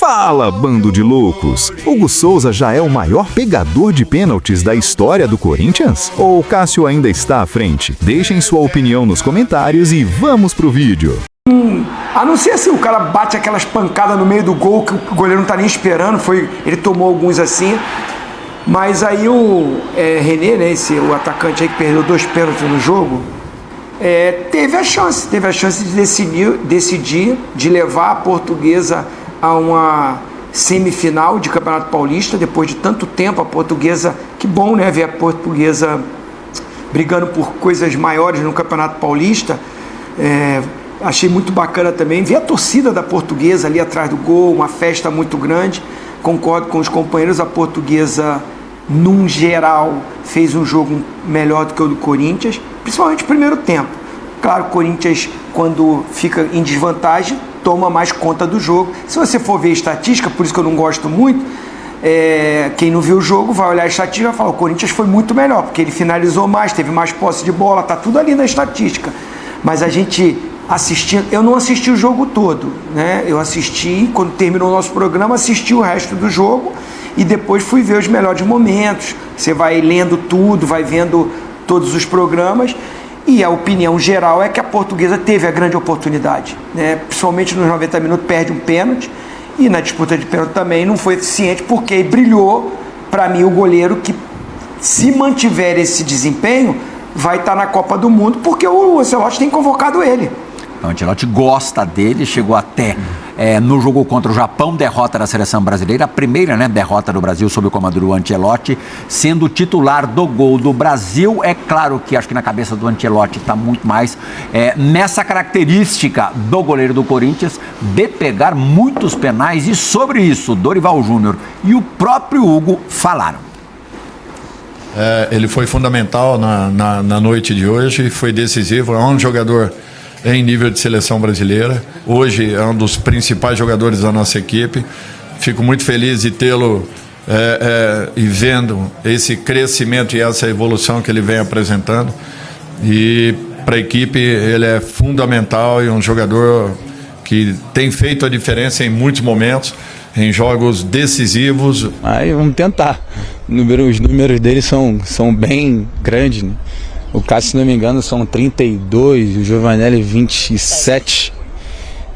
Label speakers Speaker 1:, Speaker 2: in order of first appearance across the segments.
Speaker 1: Fala, bando de loucos! Hugo Souza já é o maior pegador de pênaltis da história do Corinthians? Ou o Cássio ainda está à frente? Deixem sua opinião nos comentários e vamos pro vídeo.
Speaker 2: A não ser assim, o cara bate aquelas pancadas no meio do gol que o goleiro não tá nem esperando, ele tomou alguns assim. Mas aí o René, né, o atacante aí que perdeu 2 pênaltis no jogo, teve a chance de decidir, de levar a Portuguesa a uma semifinal de Campeonato Paulista, depois de tanto tempo. A Portuguesa, que bom, né, ver a Portuguesa brigando por coisas maiores no Campeonato Paulista. Achei muito bacana também ver a torcida da Portuguesa ali atrás do gol, uma festa muito grande. Concordo com os companheiros, a Portuguesa, num geral, fez um jogo melhor do que o do Corinthians, principalmente no primeiro tempo. Claro, o Corinthians, quando fica em desvantagem, toma mais conta do jogo. Se você for ver estatística, por isso que eu não gosto muito, quem não viu o jogo vai olhar a estatística e vai falar: o Corinthians foi muito melhor, porque ele finalizou mais, teve mais posse de bola, tá tudo ali na estatística. Mas a gente assistindo, eu não assisti o jogo todo, né? Eu assisti, quando terminou o nosso programa, assisti o resto do jogo e depois fui ver os melhores momentos. Você vai lendo tudo, vai vendo todos os programas, e a opinião geral é que a Portuguesa teve a grande oportunidade, né? Principalmente nos 90 minutos perde um pênalti, e na disputa de pênalti também não foi eficiente, porque brilhou, para mim, o goleiro que, se mantiver esse desempenho, vai estar na Copa do Mundo, porque o Ancelotti tem convocado ele.
Speaker 3: O Ancelotti gosta dele, chegou até no jogo contra o Japão, derrota da seleção brasileira, a primeira, né, derrota do Brasil sob o comando do Ancelotti, sendo titular do gol do Brasil. É claro que acho que na cabeça do Ancelotti está muito mais nessa característica do goleiro do Corinthians de pegar muitos penais, e sobre isso Dorival Júnior e o próprio Hugo falaram.
Speaker 4: Ele foi fundamental na noite de hoje, foi decisivo, é um jogador em nível de seleção brasileira. Hoje é um dos principais jogadores da nossa equipe. Fico muito feliz de tê-lo e vendo esse crescimento e essa evolução que ele vem apresentando. E para a equipe ele é fundamental e um jogador que tem feito a diferença em muitos momentos, em jogos decisivos.
Speaker 5: Aí vamos tentar. Os números dele são bem grandes, né? O Cássio, se não me engano, são 32, o Giovanelli 27,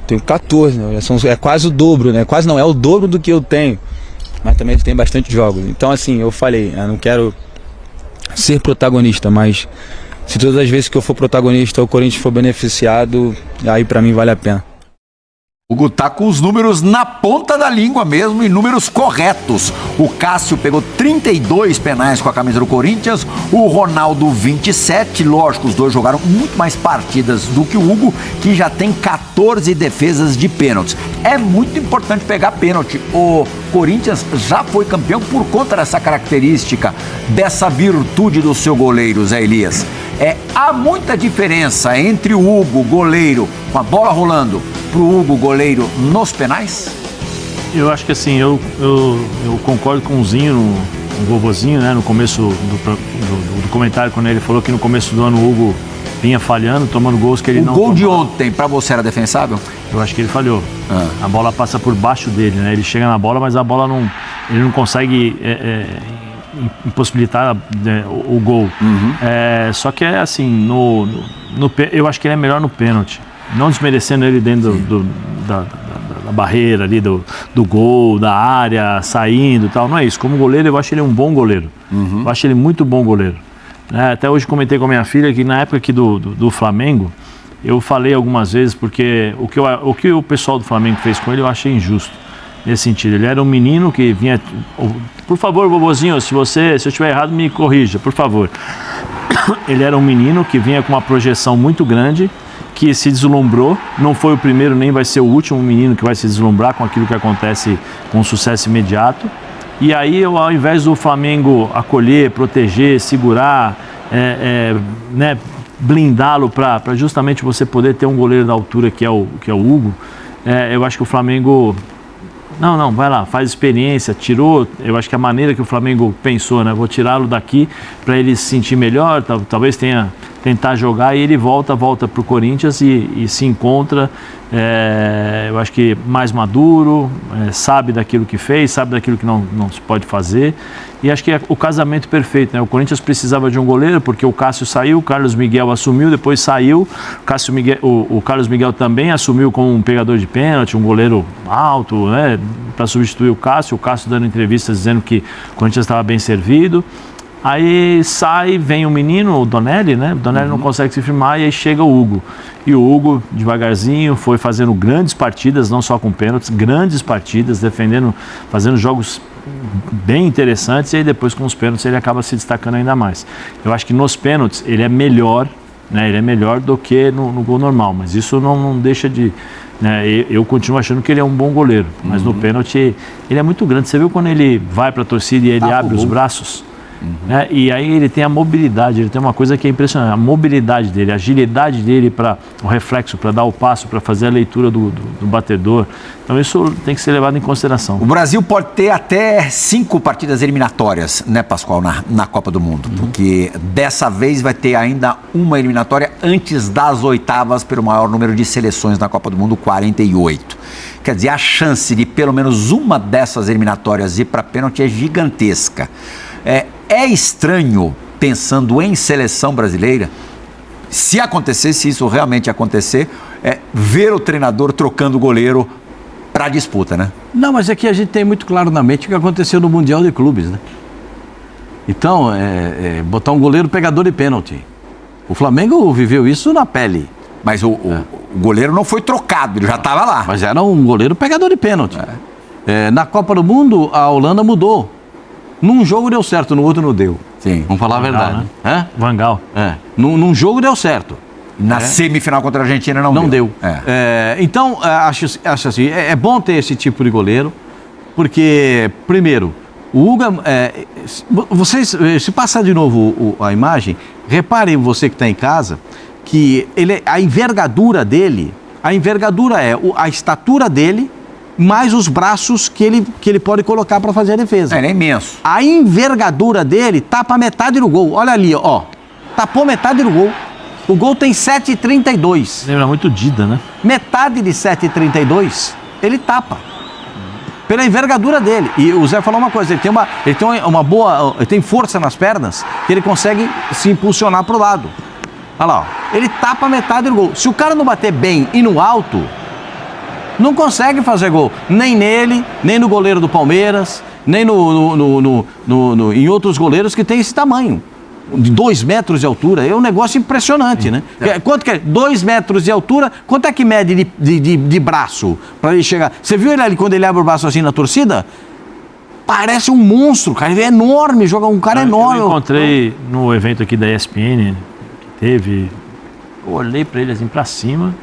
Speaker 5: tenho 14, né? É quase o dobro, né? Quase não, é o dobro do que eu tenho, mas também tem bastante jogos. Então, assim, eu falei, eu não quero ser protagonista, mas se todas as vezes que eu for protagonista o Corinthians for beneficiado, aí pra mim vale a pena.
Speaker 3: O Hugo tá com os números na ponta da língua mesmo, e números corretos. O Cássio pegou 32 penais com a camisa do Corinthians, o Ronaldo 27, lógico, os dois jogaram muito mais partidas do que o Hugo, que já tem 14 defesas de pênaltis. É muito importante pegar pênalti. O Corinthians já foi campeão por conta dessa característica, dessa virtude do seu goleiro, Zé Elias. Há muita diferença entre o Hugo, goleiro, com a bola rolando, pro Hugo, goleiro, nos penais?
Speaker 6: Eu acho que assim, eu concordo com o Zinho, o vovozinho, né, no começo do comentário, quando ele falou que no começo do ano o Hugo vinha falhando, tomando gols que ele não...
Speaker 3: O gol de ontem, pra você, era defensável?
Speaker 6: Eu acho que ele falhou. A bola passa por baixo dele, né? Ele chega na bola, mas a bola não... Ele não consegue impossibilitar o gol. Só que assim, eu acho que ele é melhor no pênalti. Não desmerecendo ele dentro da barreira ali, do gol, da área, saindo e tal. Não é isso. Como goleiro, eu acho ele um bom goleiro. Eu acho ele muito bom goleiro. Até hoje comentei com a minha filha que na época aqui do Flamengo, eu falei algumas vezes, porque o que o pessoal do Flamengo fez com ele eu achei injusto. Nesse sentido, ele era um menino que vinha... Por favor, vovozinho, se eu estiver errado, me corrija, por favor. Ele era um menino que vinha com uma projeção muito grande, que se deslumbrou, não foi o primeiro nem vai ser o último menino que vai se deslumbrar com aquilo que acontece com sucesso imediato. E aí, ao invés do Flamengo acolher, proteger, segurar, né, blindá-lo para justamente você poder ter um goleiro da altura que é o Hugo, eu acho que o Flamengo... Não, vai lá, faz experiência, tirou, eu acho que a maneira que o Flamengo pensou, né, vou tirá-lo daqui para ele se sentir melhor, talvez tenha tentar jogar, e ele volta para o Corinthians e se encontra, eu acho que mais maduro, sabe daquilo que fez, sabe daquilo que não se pode fazer, e acho que é o casamento perfeito, né? O Corinthians precisava de um goleiro, porque o Cássio saiu, o Carlos Miguel assumiu, depois saiu, o Carlos Miguel também assumiu como um pegador de pênalti, um goleiro alto, né, para substituir o Cássio dando entrevistas dizendo que o Corinthians estava bem servido. Aí vem o menino, o Donelli, né? O Donelli não consegue se firmar, e aí chega o Hugo. E o Hugo, devagarzinho, foi fazendo grandes partidas, não só com pênaltis, grandes partidas, fazendo jogos bem interessantes, e aí depois com os pênaltis ele acaba se destacando ainda mais. Eu acho que nos pênaltis ele é melhor, né? Ele é melhor do que no gol normal, mas isso não deixa de... Né? Eu continuo achando que ele é um bom goleiro, mas no pênalti ele é muito grande. Você viu quando ele vai para a torcida e ele abre os braços? Né? E aí ele tem a mobilidade, ele tem uma coisa que é impressionante, a mobilidade dele, a agilidade dele para o reflexo, para dar o passo, para fazer a leitura do batedor. Então isso tem que ser levado em consideração.
Speaker 3: O Brasil pode ter até 5 partidas eliminatórias, né, Pascoal, na Copa do Mundo, porque dessa vez vai ter ainda uma eliminatória antes das oitavas pelo maior número de seleções na Copa do Mundo, 48. Quer dizer, a chance de pelo menos uma dessas eliminatórias ir para pênalti é gigantesca. É estranho, pensando em seleção brasileira, se isso realmente acontecer, ver o treinador trocando o goleiro para a disputa, né?
Speaker 7: Não, mas aqui a gente tem muito claro na mente o que aconteceu no Mundial de Clubes, né? Então, botar um goleiro pegador de pênalti. O Flamengo viveu isso na pele.
Speaker 3: Mas o goleiro não foi trocado, ele já estava lá.
Speaker 7: Mas era um goleiro pegador de pênalti. Na Copa do Mundo, a Holanda mudou. Num jogo deu certo, no outro não deu.
Speaker 3: Sim.
Speaker 7: Vamos falar a verdade.
Speaker 6: Né? Van Gaal.
Speaker 7: Num jogo deu certo.
Speaker 3: Na semifinal contra a Argentina não
Speaker 7: deu. Então, acho assim, é bom ter esse tipo de goleiro, porque, primeiro, o Hugo... vocês, se passar de novo a imagem, reparem, você que está em casa, que a envergadura dele, é a estatura dele, mais os braços que ele pode colocar para fazer a defesa.
Speaker 3: Ele é imenso.
Speaker 7: A envergadura dele tapa metade do gol. Olha ali, ó. Tapou metade do gol. O gol tem 7,32.
Speaker 6: Lembra muito Dida, né?
Speaker 7: Metade de 7,32 ele tapa. Pela envergadura dele. E o Zé falou uma coisa, ele tem força nas pernas, que ele consegue se impulsionar pro lado. Olha lá, ó. Ele tapa metade do gol. Se o cara não bater bem e no alto, não consegue fazer gol, nem nele, nem no goleiro do Palmeiras, nem em outros goleiros que tem esse tamanho. De 2 metros de altura, é um negócio impressionante, né? Quanto que é? 2 metros de altura, quanto é que mede de braço para ele chegar? Você viu ele ali quando ele abre o braço assim na torcida? Parece um monstro, cara, ele é enorme, joga um cara enorme.
Speaker 6: Eu encontrei no evento aqui da ESPN, que teve, eu olhei para ele assim para cima.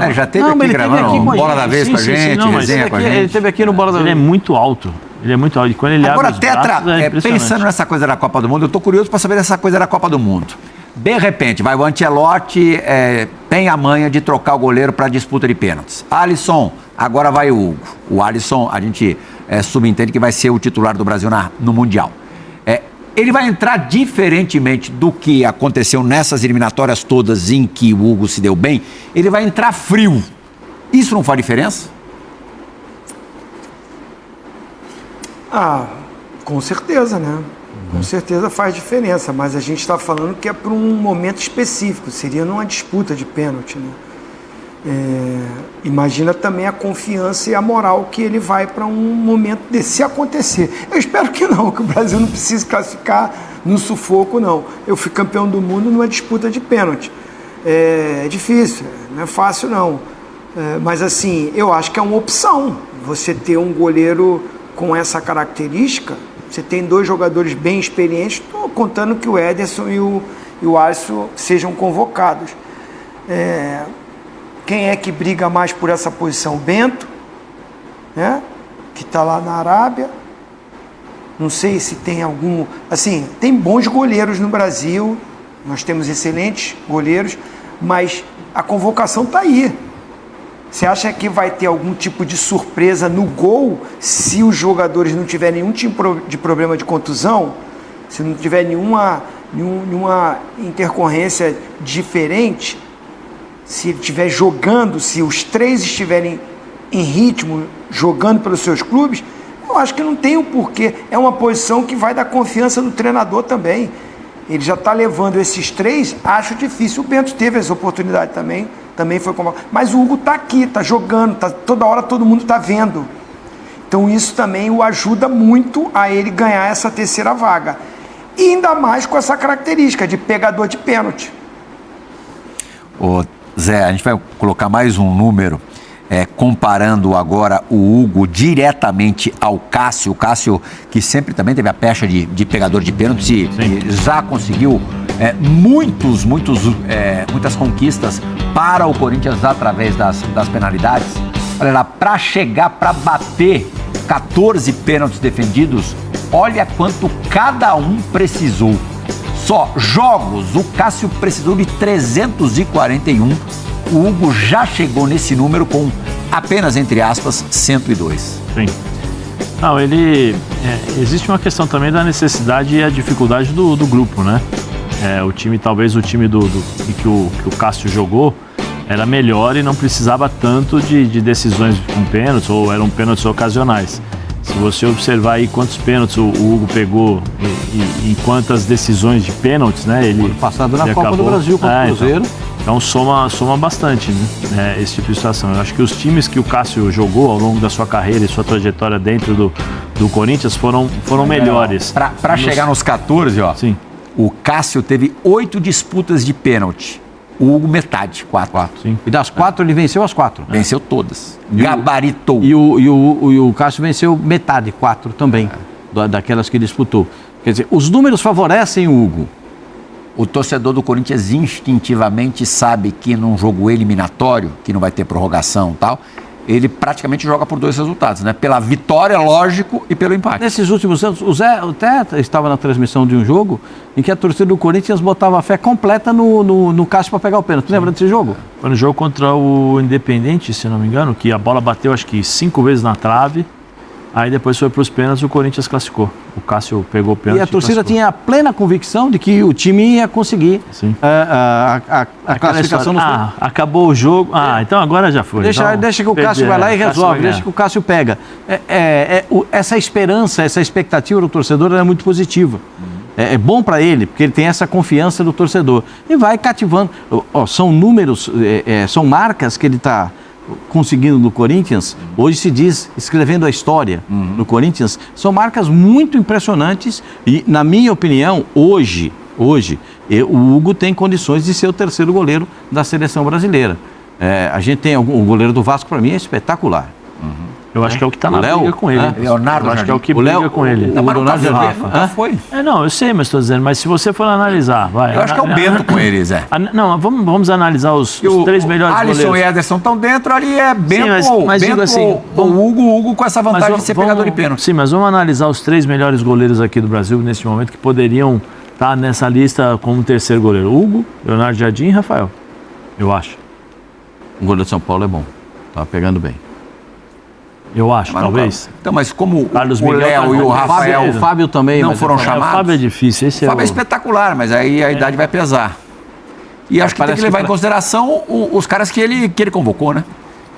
Speaker 3: Ele já teve aqui gravando Bola da Vez com a gente, resenha com a gente.
Speaker 7: Ele teve aqui no Bola da Vez.
Speaker 6: Ele é muito alto. E quando ele
Speaker 3: agora,
Speaker 6: abre os braços,
Speaker 3: pensando nessa coisa da Copa do Mundo, eu estou curioso para saber dessa coisa da Copa do Mundo. De repente, vai o Ancelotti, tem a manha de trocar o goleiro para disputa de pênaltis. Alisson, agora vai o Hugo. O Alisson, a gente subentende que vai ser o titular do Brasil no Mundial. Ele vai entrar diferentemente do que aconteceu nessas eliminatórias todas em que o Hugo se deu bem, ele vai entrar frio. Isso não faz diferença?
Speaker 2: Com certeza, né? Com certeza faz diferença, mas a gente está falando que é para um momento específico, seria numa disputa de pênalti, né? Imagina também a confiança e a moral que ele vai para um momento desse, se acontecer. Eu espero que não, que o Brasil não precise classificar no sufoco, não. Eu fui campeão do mundo numa disputa de pênalti. É difícil, não é fácil, não. Mas assim, eu acho que é uma opção você ter um goleiro com essa característica. Você tem 2 jogadores bem experientes, estou contando que o Ederson e o Alisson sejam convocados. Quem é que briga mais por essa posição? O Bento, né? Que está lá na Arábia. Não sei se tem algum... Assim, tem bons goleiros no Brasil, nós temos excelentes goleiros, mas a convocação está aí. Você acha que vai ter algum tipo de surpresa no gol se os jogadores não tiverem nenhum tipo de problema de contusão? Se não tiver nenhuma numa intercorrência diferente, se ele estiver jogando, se os três estiverem em ritmo, jogando pelos seus clubes, eu acho que não tem o porquê. É uma posição que vai dar confiança do treinador também. Ele já está levando esses três, acho difícil. O Bento teve essa oportunidade também foi convocado. Mas o Hugo está aqui, está jogando, toda hora todo mundo está vendo. Então isso também o ajuda muito a ele ganhar essa terceira vaga. E ainda mais com essa característica de pegador de pênalti.
Speaker 3: Ô, Zé, a gente vai colocar mais um número, comparando agora o Hugo diretamente ao Cássio. O Cássio, que sempre também teve a pecha de pegador de pênaltis e já conseguiu muitas conquistas para o Corinthians através das penalidades. Olha lá, para chegar, para bater 14 pênaltis defendidos, olha quanto cada um precisou. Só jogos, o Cássio precisou de 341. O Hugo já chegou nesse número com apenas, entre aspas, 102.
Speaker 6: Sim. Não, existe uma questão também da necessidade e a dificuldade do grupo, né? Talvez o time que o Cássio jogou era melhor e não precisava tanto de decisões com pênaltis, ou eram pênaltis ocasionais. Se você observar aí quantos pênaltis o Hugo pegou e quantas decisões de pênaltis, né? Ele
Speaker 7: passado na Copa do Brasil contra o Cruzeiro.
Speaker 6: Então soma bastante, né? Esse tipo de situação. Eu acho que os times que o Cássio jogou ao longo da sua carreira e sua trajetória dentro do Corinthians foram melhores.
Speaker 3: Para chegar nos 14, ó.
Speaker 6: Sim.
Speaker 3: O Cássio teve 8 disputas de pênalti. O Hugo, metade, 4.
Speaker 6: Sim.
Speaker 7: E das 4, ele venceu as 4.
Speaker 3: Venceu todas. Gabaritou.
Speaker 7: E o Cássio venceu metade, 4 também, daquelas que disputou. Quer dizer, os números favorecem o Hugo.
Speaker 3: O torcedor do Corinthians instintivamente sabe que num jogo eliminatório, que não vai ter prorrogação e tal, ele praticamente joga por 2 resultados, né? Pela vitória, lógico, e pelo empate.
Speaker 7: Nesses últimos anos, o Zé até estava na transmissão de um jogo em que a torcida do Corinthians botava a fé completa no Cássio para pegar o pênalti. Tu lembra desse jogo?
Speaker 6: Foi no jogo contra o Independente, se não me engano, que a bola bateu acho que 5 vezes na trave. Aí depois foi para os pênaltis e o Corinthians classificou. O Cássio pegou o pênalti.
Speaker 7: E a torcida tinha a plena convicção de que o time ia conseguir a classificação no
Speaker 6: acabou o jogo. Então agora já foi.
Speaker 7: Deixa que o Cássio vai lá e resolve. Deixa que o Cássio pega. Essa esperança, essa expectativa do torcedor é muito positiva. É bom para ele, porque ele tem essa confiança do torcedor. E vai cativando. São números, são marcas que ele está conseguindo no Corinthians. Hoje se diz, escrevendo a história no Corinthians, são marcas muito impressionantes e, na minha opinião, hoje, o Hugo tem condições de ser o terceiro goleiro da seleção brasileira. A gente tem o goleiro do Vasco, para mim, é espetacular.
Speaker 6: Eu acho que é o que está na briga com ele.
Speaker 3: Leonardo,
Speaker 6: eu acho que é o que briga com ele.
Speaker 3: O Leonardo já foi.
Speaker 6: Não, eu sei, mas estou dizendo, mas se você for analisar, vai.
Speaker 3: Eu acho que é o Bento com ele, Zé.
Speaker 6: Não, vamos analisar os 3 melhores goleiros.
Speaker 3: Alisson e Ederson estão dentro, ali é Bento,
Speaker 6: sim, mas
Speaker 3: Bento
Speaker 6: digo assim,
Speaker 3: o Hugo com essa vantagem de ser pegador de pênalti.
Speaker 6: Sim, mas vamos analisar os 3 melhores goleiros aqui do Brasil nesse momento que poderiam estar nessa lista como terceiro goleiro. Hugo, Leonardo Jardim e Rafael, eu acho.
Speaker 7: O goleiro de São Paulo é bom, tá pegando bem.
Speaker 6: Eu acho, talvez.
Speaker 3: Então, mas como
Speaker 6: Carlos
Speaker 3: o Léo e o Rafael
Speaker 7: o Fábio também
Speaker 3: não foram chamados.
Speaker 6: O Fábio é difícil.
Speaker 3: O Fábio é espetacular, mas aí a idade vai pesar. E acho que tem que levar em consideração os caras que ele convocou, né?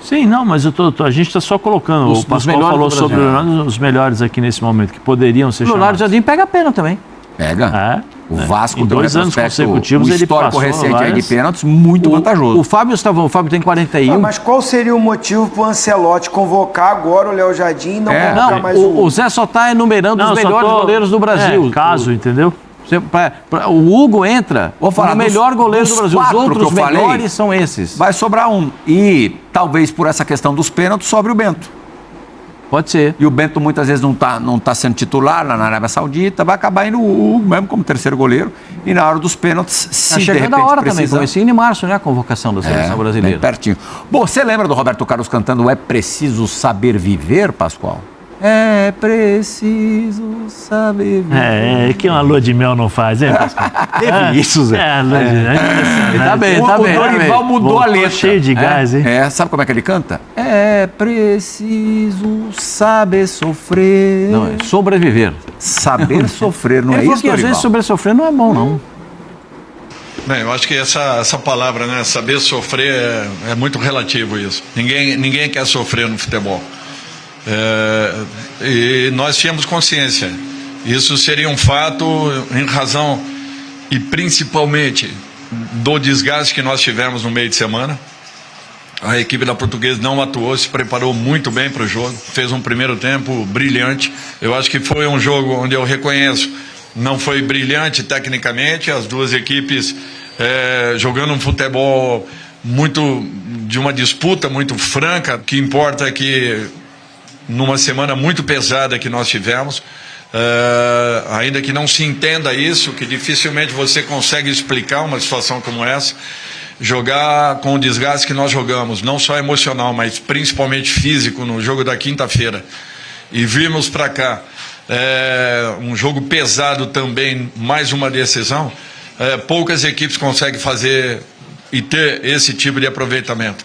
Speaker 6: Sim, não, mas a gente está só colocando. O Pascoal falou sobre os melhores aqui nesse momento, que poderiam ser chamados.
Speaker 7: O Leonardo Jardim pega a pena também.
Speaker 3: Pega. O Vasco
Speaker 6: em 2 anos consecutivos
Speaker 3: ele histórico recente aí de pênaltis muito vantajoso.
Speaker 7: O Fábio tem 41.
Speaker 2: Mas qual seria o motivo para o Ancelotti convocar agora o Léo Jardim e não convocar mais
Speaker 7: o Zé só está enumerando os melhores goleiros do Brasil.
Speaker 6: Entendeu?
Speaker 7: O Hugo entra como o melhor goleiro do Brasil. Os outros melhores são esses.
Speaker 3: Vai sobrar um. E talvez por essa questão dos pênaltis sobre o Bento.
Speaker 7: Pode ser.
Speaker 3: E o Bento muitas vezes não tá sendo titular lá na Arábia Saudita, vai acabar indo o Hugo mesmo como terceiro goleiro. E na hora dos pênaltis, se de repente
Speaker 7: a hora
Speaker 3: precisa...
Speaker 7: também, comecinho de março, né, a convocação da seleção brasileira.
Speaker 3: Bem pertinho. Bom, você lembra do Roberto Carlos cantando "É preciso saber viver", Pascoal?
Speaker 7: É preciso saber viver.
Speaker 6: É que uma lua de mel não faz, hein, Pascoal?
Speaker 7: Teve isso, Zé.
Speaker 6: É, lua de mel.
Speaker 7: Tá bem,
Speaker 3: O
Speaker 7: tá bem.
Speaker 3: Dorival mudou a
Speaker 6: Voltou
Speaker 3: letra.
Speaker 6: cheio de gás, hein?
Speaker 3: Sabe como é que ele canta?
Speaker 7: É preciso saber sofrer. Não, é sobreviver.
Speaker 3: Saber sofrer, não
Speaker 7: Ele
Speaker 3: é
Speaker 7: falou
Speaker 3: isso,
Speaker 7: que às
Speaker 3: Dorival?
Speaker 7: vezes sobre sofrer não é bom, não.
Speaker 4: Bem, eu acho que essa palavra, né, saber sofrer, é muito relativo isso. Ninguém quer sofrer no futebol. E nós tínhamos consciência. Isso seria um fato em razão e principalmente do desgaste que nós tivemos no meio de semana. A equipe da Portuguesa não atuou, se preparou muito bem para o jogo, fez um primeiro tempo brilhante. Eu acho que foi um jogo onde eu reconheço, não foi brilhante tecnicamente, as duas equipes jogando um futebol muito de uma disputa muito franca. O que importa é que numa semana muito pesada que nós tivemos, ainda que não se entenda isso, que dificilmente você consegue explicar uma situação como essa, jogar com o desgaste que nós jogamos, não só emocional, mas principalmente físico no jogo da quinta-feira, e vimos para cá um jogo pesado também, mais uma decisão, poucas equipes conseguem fazer e ter esse tipo de aproveitamento.